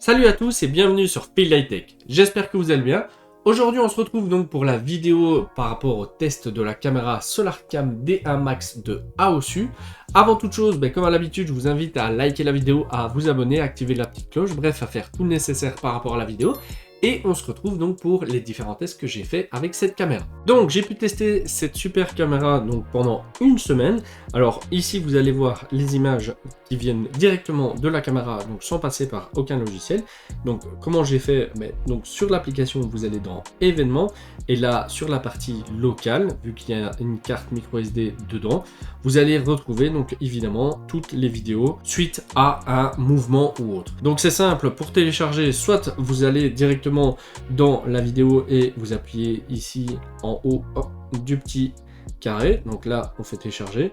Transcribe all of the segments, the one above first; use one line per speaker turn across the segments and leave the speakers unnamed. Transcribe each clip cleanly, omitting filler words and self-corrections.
Salut à tous et bienvenue sur Field High Tech. J'espère que vous allez bien. Aujourd'hui, on se retrouve donc pour la vidéo par rapport au test de la caméra SolarCam D1 Max de Aosu. Avant toute chose, comme à l'habitude, je vous invite à liker la vidéo, à vous abonner, à activer la petite cloche, bref, à faire tout le nécessaire par rapport à la vidéo. Et on se retrouve donc pour les différents tests que j'ai fait avec cette caméra. Donc j'ai pu tester cette super caméra donc pendant une semaine. Alors ici vous allez voir les images qui viennent directement de la caméra, donc sans passer par aucun logiciel. Donc comment j'ai fait? Donc sur l'application vous allez dans événements et là sur la partie locale, vu qu'il y a une carte micro SD dedans, vous allez retrouver donc évidemment toutes les vidéos suite à un mouvement ou autre. Donc c'est simple, pour télécharger, soit vous allez directement dans la vidéo et vous appuyez ici en haut du petit carré, donc là on fait télécharger,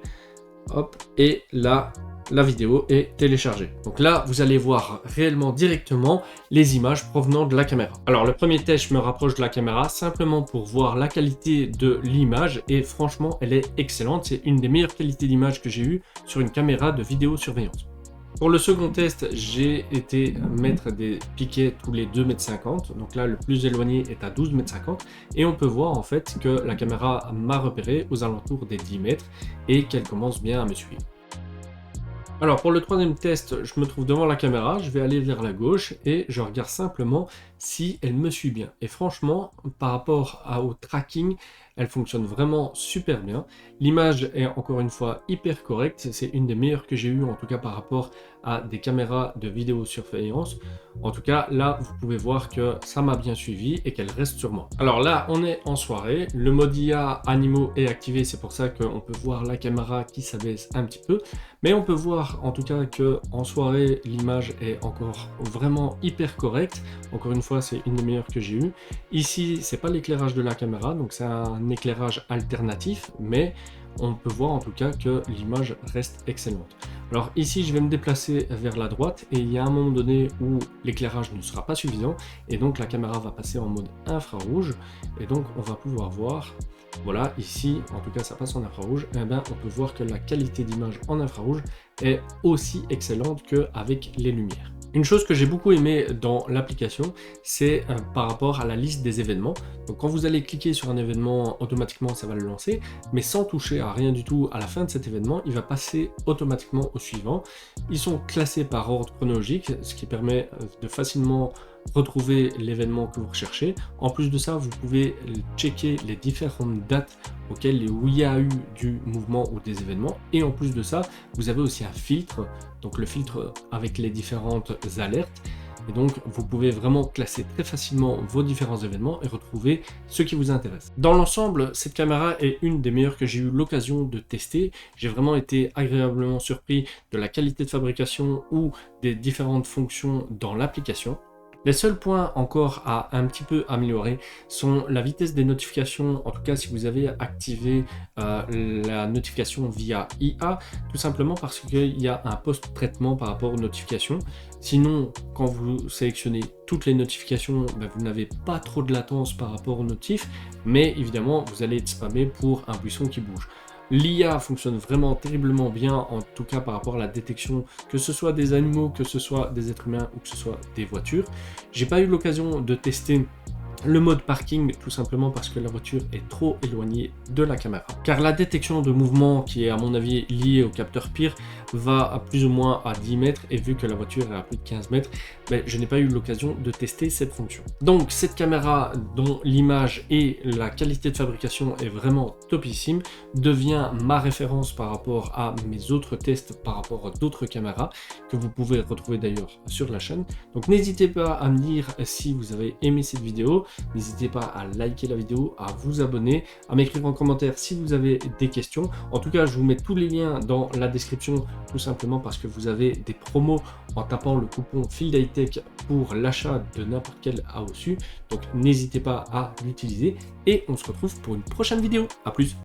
hop, et là la vidéo est téléchargée. Donc là vous allez voir réellement directement les images provenant de la caméra. Alors le premier test, je me rapproche de la caméra simplement pour voir la qualité de l'image et franchement elle est excellente, c'est une des meilleures qualités d'image que j'ai eu sur une caméra de vidéosurveillance. Pour le second test, j'ai été mettre des piquets tous les 2,50 m. Donc là, le plus éloigné est à 12,50 m. Et on peut voir en fait que la caméra m'a repéré aux alentours des 10 mètres et qu'elle commence bien à me suivre. Alors pour le troisième test, je me trouve devant la caméra, je vais aller vers la gauche et je regarde simplement si elle me suit bien. Et franchement, par rapport au tracking, elle fonctionne vraiment super bien. L'image est encore une fois hyper correcte, c'est une des meilleures que j'ai eues en tout cas par rapport à des caméras de vidéosurveillance. En tout cas là vous pouvez voir que ça m'a bien suivi et qu'elle reste sur moi. Alors là on est en soirée, le mode IA animaux est activé, c'est pour ça qu'on peut voir la caméra qui s'abaisse un petit peu. Mais on peut voir en tout cas que en soirée l'image est encore vraiment hyper correcte. Encore une fois c'est une des meilleures que j'ai eues. Ici c'est pas l'éclairage de la caméra, donc c'est un éclairage alternatif, mais on peut voir en tout cas que l'image reste excellente. Alors ici je vais me déplacer vers la droite et il y a un moment donné où l'éclairage ne sera pas suffisant et donc la caméra va passer en mode infrarouge et donc on va pouvoir voir, voilà ici en tout cas ça passe en infrarouge, et on peut voir que la qualité d'image en infrarouge est aussi excellente qu'avec les lumières. Une chose que j'ai beaucoup aimé dans l'application, c'est par rapport à la liste des événements. Donc quand vous allez cliquer sur un événement, automatiquement ça va le lancer, mais sans toucher à rien du tout à la fin de cet événement, il va passer automatiquement au suivant. Ils sont classés par ordre chronologique, ce qui permet de facilement retrouver l'événement que vous recherchez. En plus de ça, vous pouvez checker les différentes dates auxquelles il y a eu du mouvement ou des événements. Et en plus de ça, vous avez aussi un filtre, donc le filtre avec les différentes alertes. Et donc, vous pouvez vraiment classer très facilement vos différents événements et retrouver ce qui vous intéresse. Dans l'ensemble, cette caméra est une des meilleures que j'ai eu l'occasion de tester. J'ai vraiment été agréablement surpris de la qualité de fabrication ou des différentes fonctions dans l'application. Les seuls points encore à un petit peu améliorer sont la vitesse des notifications, en tout cas si vous avez activé la notification via IA, tout simplement parce qu'il y a un post-traitement par rapport aux notifications. Sinon, quand vous sélectionnez toutes les notifications, vous n'avez pas trop de latence par rapport aux notifs, mais évidemment vous allez être spammé pour un buisson qui bouge. L'IA fonctionne vraiment terriblement bien, en tout cas par rapport à la détection, que ce soit des animaux, que ce soit des êtres humains ou que ce soit des voitures. J'ai pas eu l'occasion de tester le mode parking, tout simplement parce que la voiture est trop éloignée de la caméra. Car la détection de mouvement, qui est à mon avis liée au capteur PIR, va à plus ou moins à 10 mètres, et vu que la voiture est à plus de 15 mètres, je n'ai pas eu l'occasion de tester cette fonction. Donc cette caméra, dont l'image et la qualité de fabrication est vraiment topissime, devient ma référence par rapport à mes autres tests, par rapport à d'autres caméras, que vous pouvez retrouver d'ailleurs sur la chaîne. Donc n'hésitez pas à me dire si vous avez aimé cette vidéo. N'hésitez pas à liker la vidéo, à vous abonner, à m'écrire en commentaire si vous avez des questions. En tout cas, je vous mets tous les liens dans la description, tout simplement parce que vous avez des promos en tapant le coupon Field High Tech pour l'achat de n'importe quel Aosu. Donc n'hésitez pas à l'utiliser et on se retrouve pour une prochaine vidéo. À plus!